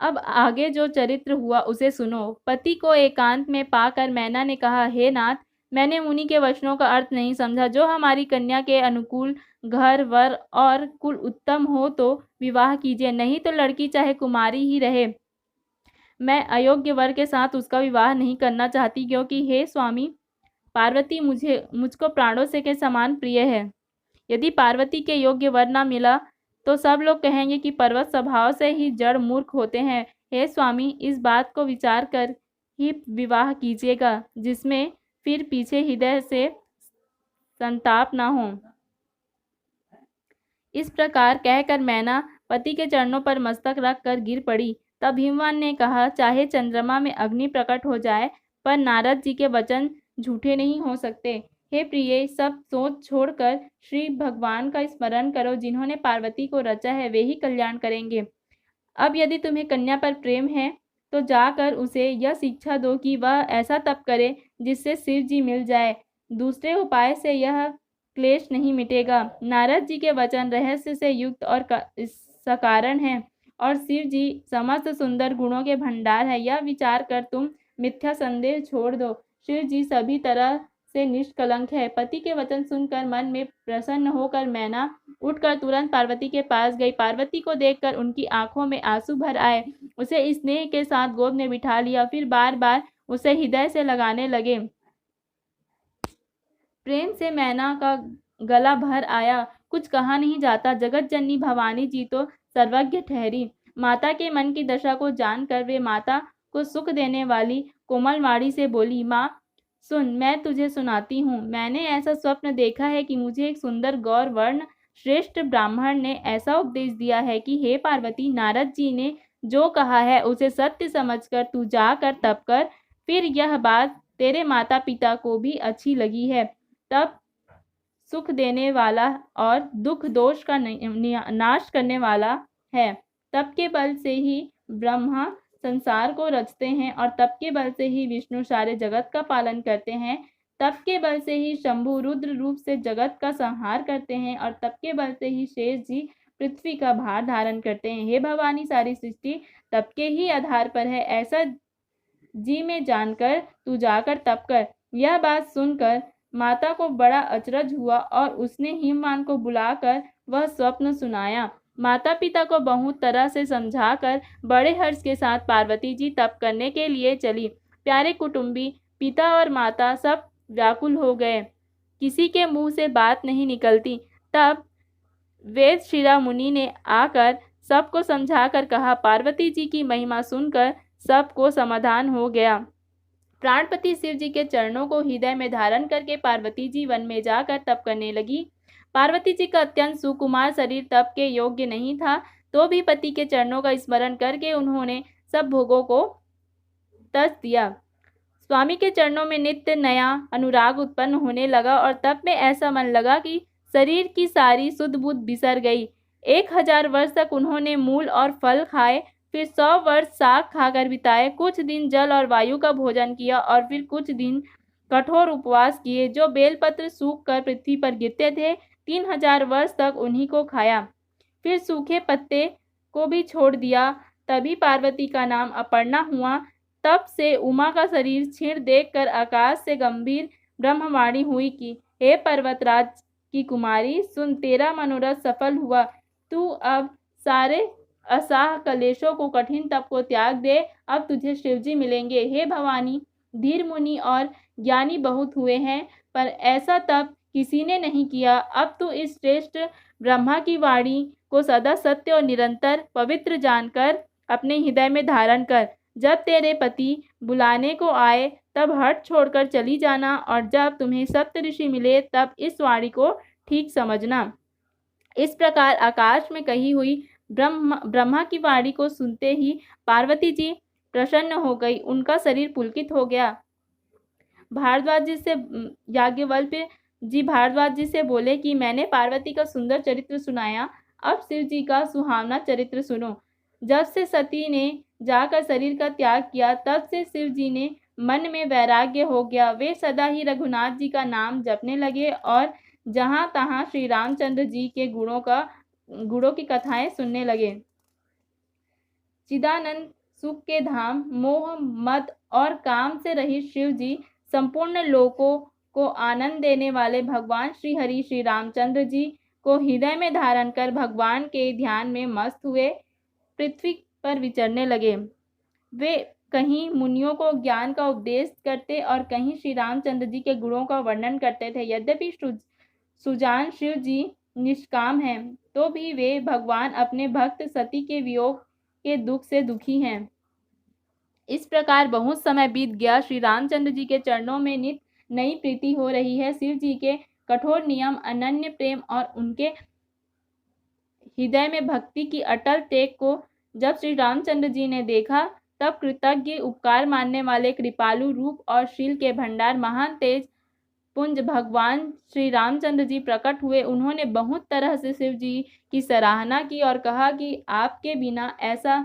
अब आगे जो चरित्र हुआ उसे सुनो। पति को एकांत में पाकर मैना ने कहा, हे नाथ, मैंने मुनि के वचनों का अर्थ नहीं समझा। जो हमारी कन्या के अनुकूल घर, वर और कुल उत्तम हो तो विवाह कीजिए, नहीं तो लड़की चाहे कुमारी ही रहे। मैं अयोग्य वर के साथ उसका विवाह नहीं करना चाहती, क्योंकि हे स्वामी, पार्वती मुझको प्राणों से के समान प्रिय है। यदि पार्वती के योग्य वर न मिला तो सब लोग कहेंगे कि पर्वत स्वभाव से ही जड़ मूर्ख होते हैं। हे स्वामी, इस बात को विचार कर ही विवाह कीजिएगा, जिसमें फिर पीछे हृदय से संताप न हो। इस प्रकार कहकर मैना पति के चरणों पर मस्तक रख कर गिर पड़ी। तब हिमवान ने कहा, चाहे चंद्रमा में अग्नि प्रकट हो जाए, पर नारद जी के वचन झूठे नहीं हो सकते। हे प्रिय, सब सोच छोड़कर श्री भगवान का स्मरण करो, जिन्होंने पार्वती को रचा है, वे ही कल्याण करेंगे। अब यदि तुम्हें कन्या पर प्रेम है तो जाकर उसे यह शिक्षा दो कि वह ऐसा तप करे जिससे शिव जी मिल जाए। दूसरे उपाय से यह क्लेश नहीं मिटेगा। नारद जी के वचन रहस्य से युक्त और सकारण है, और शिव जी समस्त सुंदर गुणों के भंडार है। यह विचार कर तुम मिथ्या संदेह छोड़ दो। शिव जी सभी तरह से निष्कलंक है। पति के वचन सुनकर मन में प्रसन्न होकर मैना उठकर तुरंत पार्वती के पास गई। पार्वती को देखकर उनकी आंखों में आंसू भर आए। उसे स्नेह के साथ गोद में बिठा लिया, फिर बार बार उसे हृदय से लगाने लगे। प्रेम से मैना का गला भर आया। कुछ कहा नहीं जाता। जगत जननी भवानी जी तो सर्वज्ञ ठहरी। माता के मन की दशा को जानकर वे माता को सुख देने वाली कोमल वाणी से बोली, माँ सुन, मैं तुझे सुनाती हूँ। मैंने ऐसा स्वप्न देखा है कि मुझे एक सुंदर गौर वर्ण श्रेष्ठ ब्राह्मण ने ऐसा उपदेश दिया है कि हे पार्वती, नारद जी ने जो कहा है उसे सत्य समझकर तू जाकर तप कर। फिर यह बात तेरे माता पिता को भी अच्छी लगी है। तब सुख देने वाला और दुख दोष का नाश करने वाला है। तप के बल से ही ब्रह्मा संसार को रचते हैं और तप के बल से ही विष्णु सारे जगत का पालन करते हैं। तप के बल से ही शंभु रुद्र रूप से जगत का संहार करते हैं और तप के बल से ही शेष जी पृथ्वी का भार धारण करते हैं। हे भवानी, सारी सृष्टि तप के ही आधार पर है, ऐसा जी में जानकर तू जाकर तप कर। यह बात सुनकर माता को बड़ा अचरज हुआ और उसने हिमवान को बुलाकर वह स्वप्न सुनाया। माता पिता को बहुत तरह से समझाकर बड़े हर्ष के साथ पार्वती जी तप करने के लिए चली। प्यारे कुटुंबी, पिता और माता सब व्याकुल हो गए, किसी के मुंह से बात नहीं निकलती। तब वेद शिरा मुनि ने आकर सबको समझाकर कहा। पार्वती जी की महिमा सुनकर सबको समाधान हो गया। प्राणपति शिव जी के चरणों को हृदय में धारण करके पार्वती जी वन में जाकर तप करने लगी। पार्वती जी का अत्यंत सुकुमार शरीर तप के योग्य नहीं था, तो भी पति के चरणों का स्मरण करके उन्होंने सब भोगों को त्याग दिया। स्वामी के चरणों में नित्य नया अनुराग उत्पन्न होने लगा और तप में ऐसा मन लगा कि शरीर की सारी सुध बुध बिसर गई। 1000 वर्ष तक उन्होंने मूल और फल खाए, फिर 100 वर्ष साग खाकर बिताए, कुछ दिन जल और वायु का भोजन किया और फिर कुछ दिन कठोर उपवास किए। जो बेलपत्र सूख कर पृथ्वी पर गिरते थे, 3000 वर्ष तक उन्हीं को खाया, फिर सूखे पत्ते को भी छोड़ दिया। तभी पार्वती का नाम अपर्णा हुआ। तब से उमा का शरीर क्षीण देखकर आकाश से गंभीर ब्रह्मवाणी हुई कि हे पर्वतराज की कुमारी, सुन, तेरा मनोरथ सफल हुआ। तू अब सारे असाह कलेशों को, कठिन तप को त्याग दे, अब तुझे शिवजी मिलेंगे। हे भवानी, धीर मुनि और ज्ञानी बहुत हुए हैं, पर ऐसा तप किसी ने नहीं किया। अब तू इस श्रेष्ठ ब्रह्मा की वाणी को सदा सत्य और निरंतर पवित्र जानकर अपने हृदय में धारण कर। जब तेरे पति बुलाने को आए तब हट छोड़कर चली जाना, और जब तुम्हें सप्त ऋषि मिले तब इस वाणी को ठीक समझना। इस प्रकार आकाश में कही हुई ब्रह्मा की वाणी को सुनते ही पार्वती जी प्रसन्न हो गई, उनका शरीर पुलकित हो गया। भारद्वाज जी से याज्ञवल्क्य जी भारद्वाज जी से बोले कि मैंने पार्वती का सुंदर चरित्र सुनाया, अब शिव जी का सुहावना चरित्र सुनो। जब से सती ने जाकर शरीर का त्याग किया, तब से शिव जी ने मन में वैराग्य हो गया। वे सदा ही रघुनाथ जी का नाम जपने लगे और जहाँ तहाँ श्री रामचंद्र जी के गुणों की कथाएं सुनने लगे। चिदानंद सुख के धाम, मोह मद और काम से रहित शिव जी, संपूर्ण लोकों को आनंद देने वाले भगवान श्री हरि श्री रामचंद्र जी को हृदय में धारण कर भगवान के ध्यान में मस्त हुए पृथ्वी पर विचरने लगे। वे कहीं मुनियों को ज्ञान का उपदेश करते और कहीं श्री रामचंद्र जी के गुणों का वर्णन करते थे। यद्यपि सुजान शिव जी निष्काम हैं, तो भी वे भगवान अपने भक्त सती के वियोग के दुख से दुखी हैं। इस प्रकार बहुत समय बीत गया। श्री रामचंद्र जी के चरणों में नित्य नई प्रीति हो रही है। शिव जी के कठोर नियम, अनन्य प्रेम और उनके हृदय में भक्ति की अटल टेक को जब श्री रामचंद्र जी ने देखा, तब कृतज्ञ, उपकार मानने वाले, कृपालु रूप और शील के भंडार, महान तेज पुंज भगवान श्री रामचंद्र जी प्रकट हुए। उन्होंने बहुत तरह से शिव जी की सराहना की और कहा कि आपके बिना ऐसा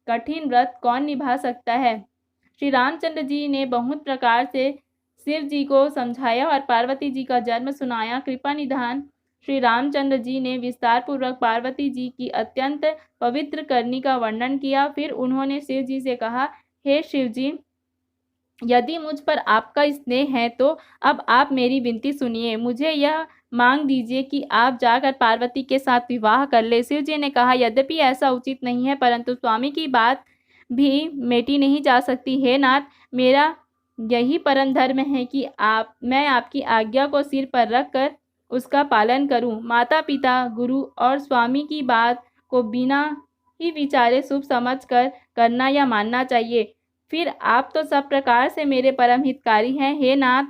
कठिन व्रत कौन निभा सकता है। श्री रामचंद्र जी ने बहुत प्रकार से शिव जी को समझाया और पार्वती जी का जन्म सुनाया। कृपा निधान श्री रामचंद्र जी ने विस्तार पूर्वक पार्वती जी की अत्यंत पवित्र करनी का वर्णन किया। फिर उन्होंने शिव जी से कहा, हे शिव जी, यदि मुझ पर आपका स्नेह है तो अब आप मेरी विनती सुनिए। मुझे यह मांग दीजिए कि आप जाकर पार्वती के साथ विवाह कर ले। शिव जी ने कहा, यद्यपि ऐसा उचित नहीं है, परंतु स्वामी की बात भी मेटी नहीं जा सकती। हे नाथ, मेरा यही परम धर्म है कि मैं आपकी आज्ञा को सिर पर रखकर उसका पालन करूं। माता पिता, गुरु और स्वामी की बात को बिना ही विचारे शुभ समझकर करना या मानना चाहिए। फिर आप तो सब प्रकार से मेरे परम हितकारी हैं। हे नाथ,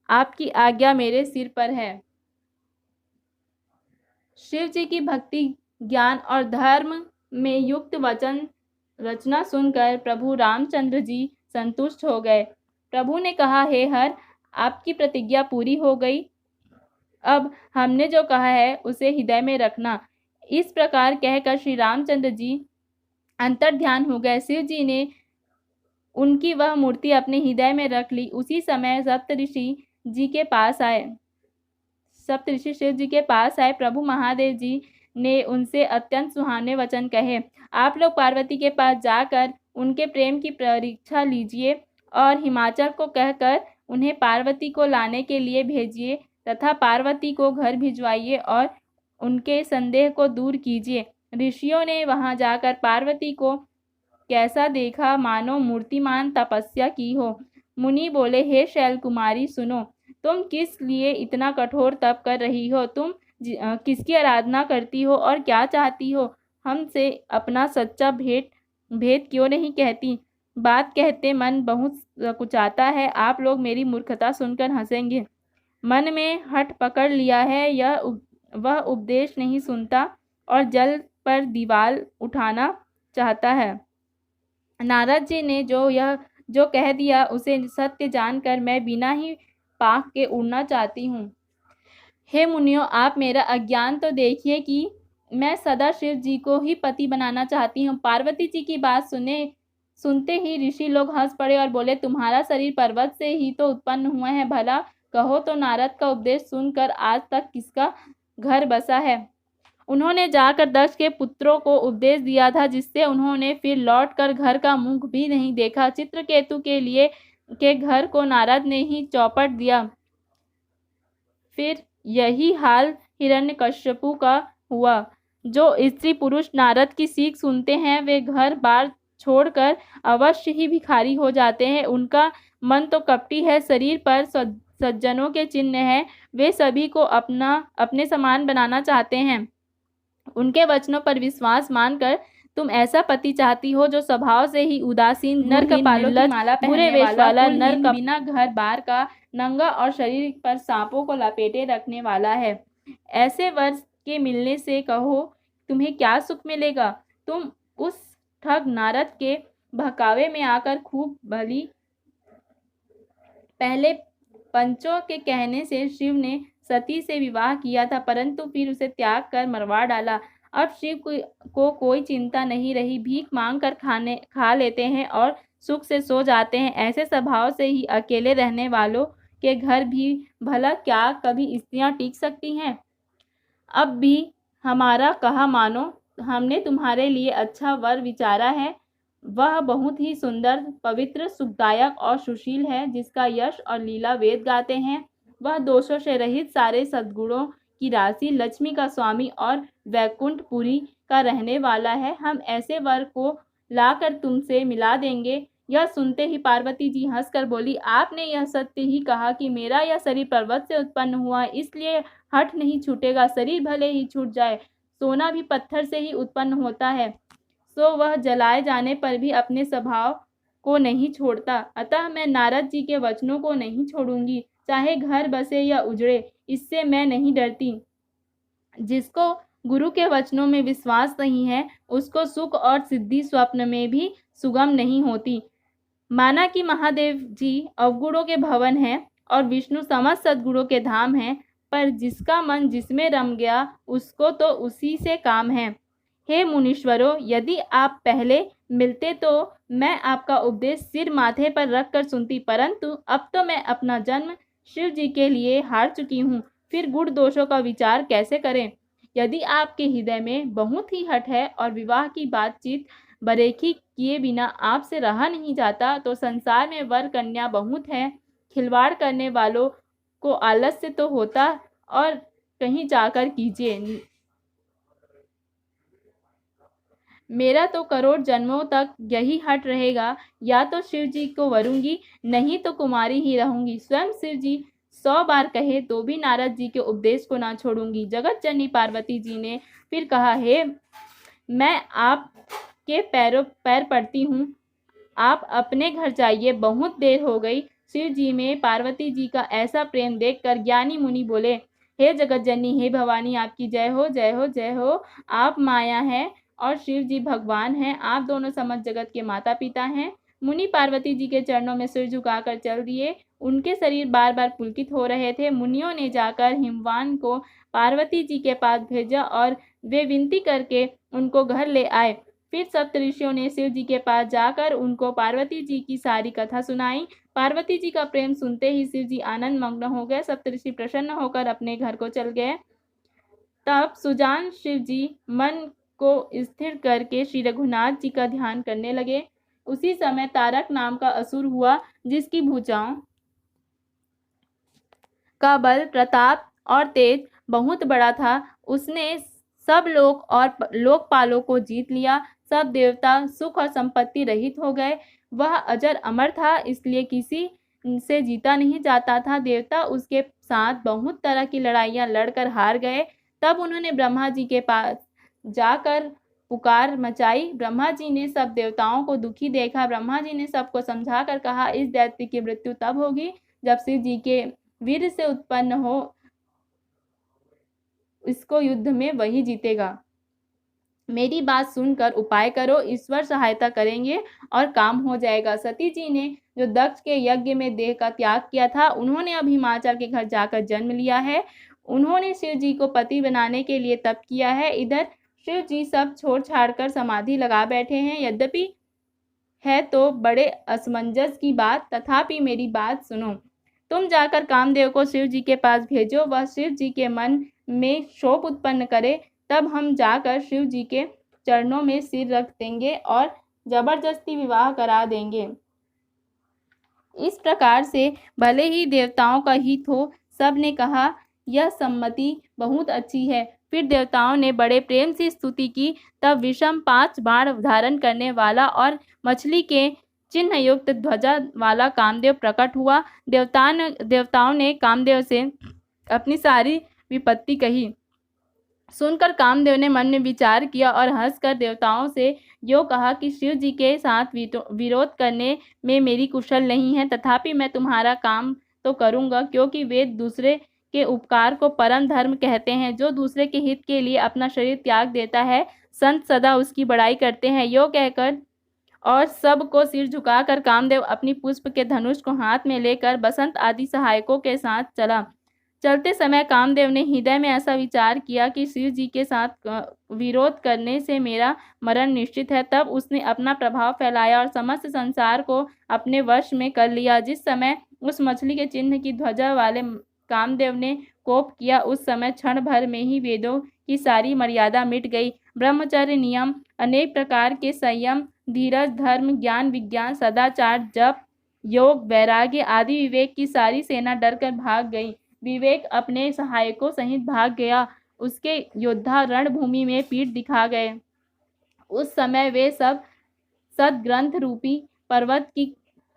आपकी आज्ञा मेरे सिर पर है। शिव जी की भक्ति, ज्ञान और धर्म में युक्त वचन रचना सुनकर प्रभु रामचंद्र जी संतुष्ट हो गए। प्रभु ने कहा, हे हर, आपकी प्रतिज्ञा पूरी हो गई। अब हमने जो कहा है उसे हृदय में रखना। इस प्रकार कहकर श्री रामचंद्र जी अंतर्ध्यान हो गए। शिव जी ने उनकी वह मूर्ति अपने हृदय में रख ली। उसी समय सप्तऋषि शिव जी के पास आए। प्रभु महादेव जी ने उनसे अत्यंत सुहावने वचन कहे। आप लोग पार्वती के पास जाकर उनके प्रेम की परीक्षा लीजिए और हिमाचल को कहकर उन्हें पार्वती को लाने के लिए भेजिए तथा पार्वती को घर भिजवाइए और उनके संदेह को दूर कीजिए। ऋषियों ने वहां जाकर पार्वती को कैसा देखा, मानो मूर्तिमान तपस्या की हो। मुनि बोले, हे शैल कुमारी सुनो, तुम किस लिए इतना कठोर तप कर रही हो? तुम किसकी आराधना करती हो और क्या चाहती हो? हमसे अपना सच्चा भेद क्यों नहीं कहती? बात कहते मन बहुत कुचाता है। आप लोग मेरी मूर्खता सुनकर हंसेंगे। मन में हठ पकड़ लिया है, वह उपदेश नहीं सुनता और जल पर दीवार उठाना चाहता है। नारद जी ने जो कह दिया उसे सत्य जानकर मैं बिना ही पाख के उड़ना चाहती हूँ। हे मुनियों, आप मेरा अज्ञान तो देखिए कि मैं सदा शिव जी को ही पति बनाना चाहती हूँ। पार्वती जी की बात सुनते ही ऋषि लोग हंस पड़े और बोले, तुम्हारा शरीर पर्वत से ही तो उत्पन्न हुआ है। भला कहो तो नारद का उपदेश सुनकर आज तक किसका घर बसा है? उन्होंने जाकर दक्ष के पुत्रों को उपदेश दिया था, जिससे उन्होंने फिर लौटकर घर का मुख भी नहीं देखा। चित्रकेतु के घर को नारद ने ही चौपट दिया। फिर यही हाल हिरण्यकश्यपु का हुआ। जो स्त्री पुरुष नारद की सीख सुनते हैं वे घर बार छोड़कर अवश्य ही भिखारी हो जाते हैं। उनका मन तो कपटी है, शरीर पर सज्जनों के चिन्ह हैं। वे सभी को अपने समान बनाना चाहते हैं। उनके वचनों पर विश्वास मानकर तुम ऐसा पति चाहती हो जो स्वभाव से ही उदासीन, नर कपालों की माला पहनने वाला, बिना घर बार का, नंगा और शरीर पर सांपों को लपेटे रखने वाला है। ऐसे वर के मिलने से कहो तुम्हें क्या सुख मिलेगा? तुम उस ठग नारद के बहकावे में आकर खूब भली। पहले पंचों के कहने से शिव ने सती से विवाह किया था, परंतु फिर उसे त्याग कर मरवा डाला। अब शिव को कोई चिंता नहीं रही। भीख मांग कर खा लेते हैं और सुख से सो जाते हैं। ऐसे स्वभाव से ही अकेले रहने वालों के घर भी भला क्या कभी स्त्रियां टिक सकती हैं? अब भी हमारा कहा मानो, हमने तुम्हारे लिए अच्छा वर विचारा है। वह बहुत ही सुंदर, पवित्र, सुखदायक और सुशील है, जिसका यश और लीला वेद गाते हैं। वह दोषों से रहित, सारे सद्गुणों की राशि, लक्ष्मी का स्वामी और वैकुंठपुरी का रहने वाला है। हम ऐसे वर को लाकर तुमसे मिला देंगे। यह सुनते ही पार्वती जी हंसकर बोली, आपने यह सत्य ही कहा कि मेरा यह शरीर पर्वत से उत्पन्न हुआ, इसलिए हठ नहीं छूटेगा। शरीर भले ही छूट जाए, सोना भी पत्थर से ही उत्पन्न होता है, सो वह जलाए जाने पर भी अपने स्वभाव को नहीं छोड़ता। अतः मैं नारद जी के वचनों को नहीं छोड़ूंगी, चाहे घर बसे या उजड़े, इससे मैं नहीं डरती। जिसको गुरु के वचनों में विश्वास नहीं है, उसको सुख और सिद्धि स्वप्न में भी सुगम नहीं होती। माना कि महादेव जी अवगुणों के भवन हैं और विष्णु समस्त सद्गुणों के धाम हैं, पर जिसका मन जिसमें रम गया उसको तो उसी से काम है। हे मुनीश्वरों, यदि आप पहले मिलते तो मैं आपका उपदेश सिर माथे पर रख कर सुनती, परंतु अब तो मैं अपना जन्म शिव जी के लिए हार चुकी हूँ। फिर गुण दोषों का विचार कैसे करें? यदि आपके हृदय में बहुत ही हठ है और विवाह की बातचीत बरेखी किए बिना आपसे रहा नहीं जाता, तो संसार में वर कन्या बहुत है। खिलवाड़ करने वालों को आलस्य तो होता, और कहीं जाकर कीजिए। मेरा तो करोड़ जन्मों तक यही हट रहेगा, या तो शिव जी को वरूंगी, नहीं तो कुमारी ही रहूंगी। स्वयं शिव जी 100 बार कहे तो भी नारद जी के उपदेश को ना छोड़ूंगी। जगत जननी पार्वती जी ने फिर कहा, हे मैं आपके पैर पड़ती हूँ, आप अपने घर जाइए, बहुत देर हो गई। शिव जी में पार्वती जी का ऐसा प्रेम देखकर ज्ञानी मुनि बोले, हे जगत जननी, हे भवानी, आपकी जय हो, जय हो, जय हो। आप माया हैं और शिव जी भगवान हैं। आप दोनों समस्त जगत के माता पिता हैं। मुनि पार्वती जी के चरणों में सिर झुकाकर चल दिए। उनके शरीर बार बार पुलकित हो रहे थे। मुनियों ने जाकर हिमवान को पार्वती जी के पास भेजा और वे विनती करके उनको घर ले आए। फिर सप्तऋषियों ने शिव जी के पास जाकर उनको पार्वती जी की सारी कथा सुनाई। पार्वती जी का प्रेम सुनते ही शिव जी आनंद मग्न हो गए। सप्तऋषि प्रसन्न होकर अपने घर को चल गए। तब सुजान शिव जी मन को स्थिर करके श्री रघुनाथ जी का ध्यान करने लगे। उसी समय तारक नाम का असुर हुआ, जिसकी भुजाओं का बल, प्रताप और तेज बहुत बड़ा था। उसने सब लोक और लोकपालों को जीत लिया। सब देवता सुख और संपत्ति रहित हो गए। वह अजर अमर था, इसलिए किसी से जीता नहीं जाता था। देवता उसके साथ बहुत तरह की लड़ाइयां लड़कर हार गए। तब उन्होंने ब्रह्मा जी के पास जाकर पुकार मचाई। ब्रह्मा जी ने सब देवताओं को दुखी देखा। ब्रह्मा जी ने सबको समझाकर कहा, इस दैत्य की मृत्यु तब होगी जब शिव जी के वीर से उत्पन्न हो, इसको युद्ध में वही जीतेगा। मेरी बात सुनकर उपाय करो, ईश्वर सहायता करेंगे और काम हो जाएगा। सती जी ने जो दक्ष के यज्ञ में देह का त्याग किया था, उन्होंने अब हिमाचल के घर जाकर जन्म लिया है। उन्होंने शिव जी को पति बनाने के लिए तप किया है। इधर शिव जी सब छोड़ छाड़ कर समाधि लगा बैठे हैं। यद्यपि है तो बड़े असमंजस की बात, तथापि मेरी बात सुनो। तुम जाकर कामदेव को शिव जी के पास भेजो। वह शिव जी के मन में शोक उत्पन्न करे, तब हम जाकर शिव जी के चरणों में सिर रख देंगे और जबरदस्ती विवाह करा देंगे। इस प्रकार से भले ही देवताओं का हित हो। सब ने कहा, यह सम्मति बहुत अच्छी है। फिर देवताओं ने बड़े प्रेम से स्तुति की। तब विषम 5 बाण धारण करने वाला और मछली के चिन्ह युक्त ध्वजा वाला कामदेव प्रकट हुआ। देवताओं ने कामदेव से अपनी सारी विपत्ति कही। सुनकर कामदेव ने मन में विचार किया और हंसकर देवताओं से यो कहा कि शिव जी के साथ विरोध करने में मेरी कुशल नहीं है, तथापि मैं तुम्हारा काम तो करूंगा, क्योंकि वेद दूसरे के उपकार को परम धर्म कहते हैं। जो दूसरे के हित के लिए अपना शरीर त्याग देता है, संत सदा उसकी बड़ाई करते हैं। यो कहकर और सबको सिर झुकाकर कामदेव अपनी पुष्प के धनुष को हाथ में लेकर बसंत आदि सहायकों के साथ चला। चलते समय कामदेव ने हृदय में ऐसा विचार किया कि शिव जी के साथ विरोध करने से मेरा मरण निश्चित है। तब उसने अपना प्रभाव फैलाया और समस्त संसार को अपने वश में कर लिया। जिस समय उस मछली के चिन्ह की ध्वजा वाले कामदेव ने कोप किया, उस समय क्षण भर में ही वेदों की सारी मर्यादा मिट गई। ब्रह्मचर्य, नियम, अनेक प्रकार के संयम, धीरज, धर्म, ज्ञान, विज्ञान, सदाचार, जप, योग, वैराग्य आदि विवेक की सारी सेना डरकर भाग गई। विवेक अपने सहायकों सहित भाग गया। उसके योद्धा रणभूमि में पीठ दिखा गए। उस समय वे सब सद्ग्रंथ रूपी पर्वत की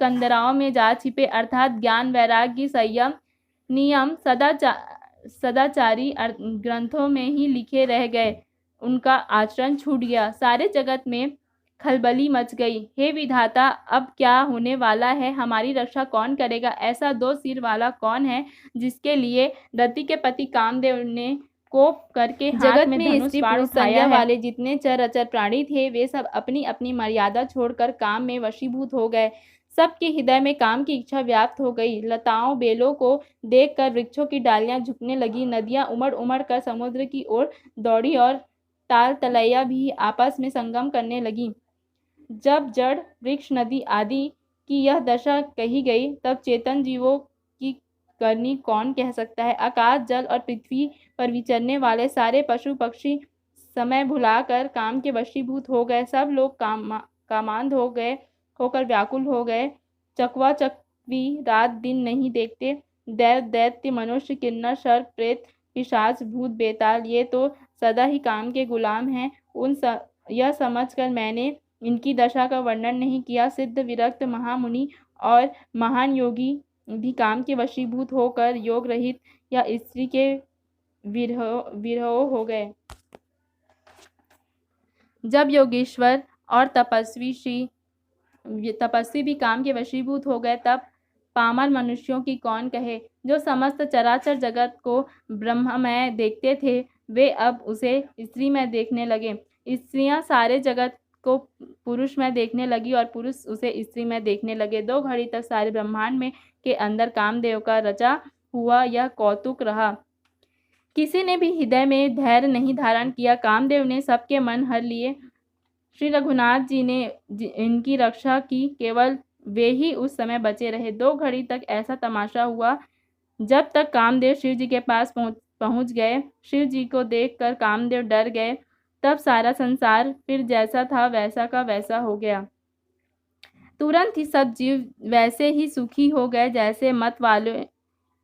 कंदराओं में जा छिपे, अर्थात ज्ञान, वैराग्य, संयम, नियम, सदाचारी ग्रंथों में ही लिखे रह गए। उनका आचरण छूट गया। सारे जगत में खलबली मच गई। हे विधाता, अब क्या होने वाला है? हमारी रक्षा कौन करेगा? ऐसा 2 सिर वाला कौन है जिसके लिए रति के पति कामदेव ने कोप करके हाथ में धनुष बाण उठाया है? वाले जितने चर अचर प्राणी थे, वे सब अपनी अपनी मर्यादा छोड़कर काम में वशीभूत हो गए। सबके हृदय में काम की इच्छा व्याप्त हो गई। लताओं, बेलों को देखकर वृक्षों की डालियां झुकने लगी। नदियां उमड़ उमड़ कर समुद्र की ओर दौड़ी और ताल तलैया भी आपस में संगम करने लगी। जब जड़, वृक्ष, नदी आदि की यह दशा कही गई, तब चेतन जीवों की करनी कौन कह सकता है? आकाश, जल और पृथ्वी पर विचरने वाले सारे पशु पक्षी समय भुलाकर काम के वशीभूत हो गए। सब लोग कामांध हो गए, होकर व्याकुल हो गए। चकवा चकवी रात दिन नहीं देखते। देव, दैत्य, मनुष्य, किन्नर, सर्प, प्रेत, पिशाच, भूत, बेताल, ये तो सदा ही काम के गुलाम हैं। यह समझकर मैंने इनकी दशा का वर्णन नहीं किया। सिद्ध, विरक्त, महामुनि और महान योगी भी काम के वशीभूत होकर योग रहित या स्त्री के विरह हो गए। जब योगेश्वर और तपस्वी भी काम के वशीभूत हो गए, तब पामर मनुष्यों की कौन कहे? जो समस्त चराचर जगत को ब्रह्ममय देखते थे, वे अब उसे स्त्रीमय देखने लगे। स्त्रियां सारे जगत को पुरुष में देखने लगी और पुरुष उसे स्त्री में देखने लगे। 2 घड़ी तक सारे ब्रह्मांड में के अंदर कामदेव का रचा हुआ यह कौतुक रहा। किसी ने भी हृदय में धैर्य नहीं धारण किया। कामदेव ने सबके मन हर लिए। श्री रघुनाथ जी ने इनकी रक्षा की। केवल वे ही उस समय बचे रहे। 2 घड़ी तक ऐसा तमाशा हुआ जब तक कामदेव शिव जी के पास पहुंच गए। शिव जी को देखकर कामदेव डर गए। तब सारा संसार फिर जैसा था वैसा का वैसा हो गया। तुरंत ही सब जीव वैसे ही सुखी हो गए जैसे मत वाले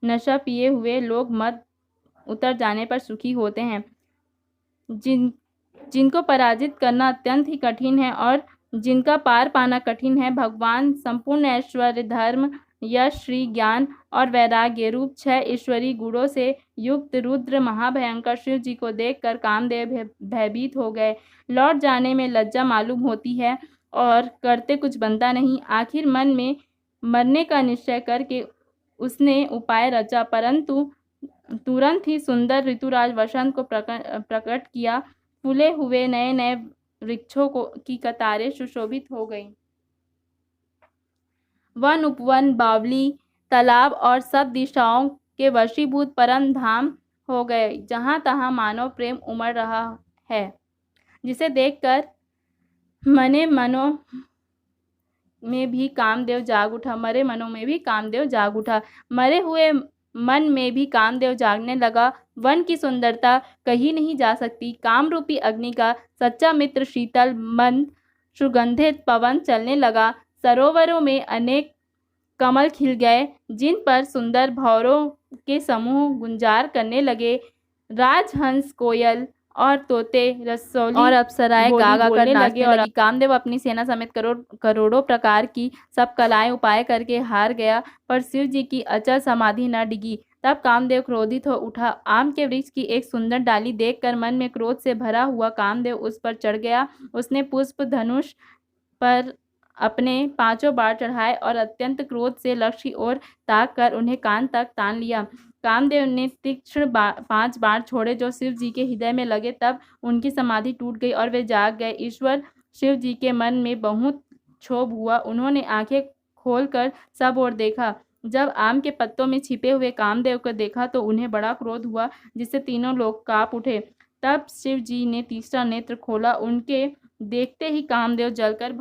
नशा पिए हुए लोग मत उतर जाने पर सुखी होते हैं। जिनको पराजित करना अत्यंत ही कठिन है और जिनका पार पाना कठिन है। भगवान संपूर्ण ऐश्वर्य, धर्म, यश, श्री, ज्ञान और वैराग्य रूप 6 ईश्वरी गुणों से युक्त रुद्र महाभयंकर शिव जी को देखकर कामदेव भयभीत हो गए। लौट जाने में लज्जा मालूम होती है और करते कुछ बनता नहीं। आखिर मन में मरने का निश्चय करके उसने उपाय रचा, परंतु तुरंत ही सुंदर ऋतुराज वसंत को प्रकट किया। फूले हुए नए नए वृक्षों की कतारें सुशोभित हो गईं। वन उपवन, बावली, तालाब और सब दिशाओं के वशीभूत परम धाम हो गए। जहां तहां मानव प्रेम उमड़ रहा है, जिसे देखकर मरे मनों में भी कामदेव जाग उठा। मरे हुए मन में भी कामदेव जागने लगा। वन की सुंदरता कही नहीं जा सकती। काम रूपी अग्नि का सच्चा मित्र शीतल मंद सुगंधित पवन चलने लगा। सरोवरों में अनेक कमल खिल गए, जिन पर सुंदर भंवरों के समूह गुंजार करने लगे। राजहंस, कोयल और तोते, रसौली और अप्सराएं गा गा कर नाचने लगी। कामदेव अपनी सेना समेत करोड़ों प्रकार की सब कलाएं उपाय करके हार गया, पर शिव जी की अचल समाधि न डिगी। तब कामदेव क्रोधित हो उठा। आम के वृक्ष की एक सुंदर डाली देखकर मन में क्रोध से भरा हुआ कामदेव उस पर चढ़ गया। उसने पुष्प धनुष पर अपने 5 बाण चढ़ाए और अत्यंत क्रोध से लक्ष्य की ओर ताक कर उन्हें कान तक तान लिया। कामदेव ने तीक्ष्ण 5 बाण छोड़े जो शिव जी के हृदय में लगे। तब उनकी समाधि टूट गई और वे जाग गए। ईश्वर शिव जी के मन में बहुत क्षोभ हुआ। उन्होंने आंखें खोलकर सब ओर देखा। जब आम के पत्तों में छिपे हुए कामदेव को देखा तो उन्हें बड़ा क्रोध हुआ, जिससे तीनों लोग कांप उठे। तब शिव जी ने तीसरा नेत्र खोला। उनके देखते ही कामदेव जलकर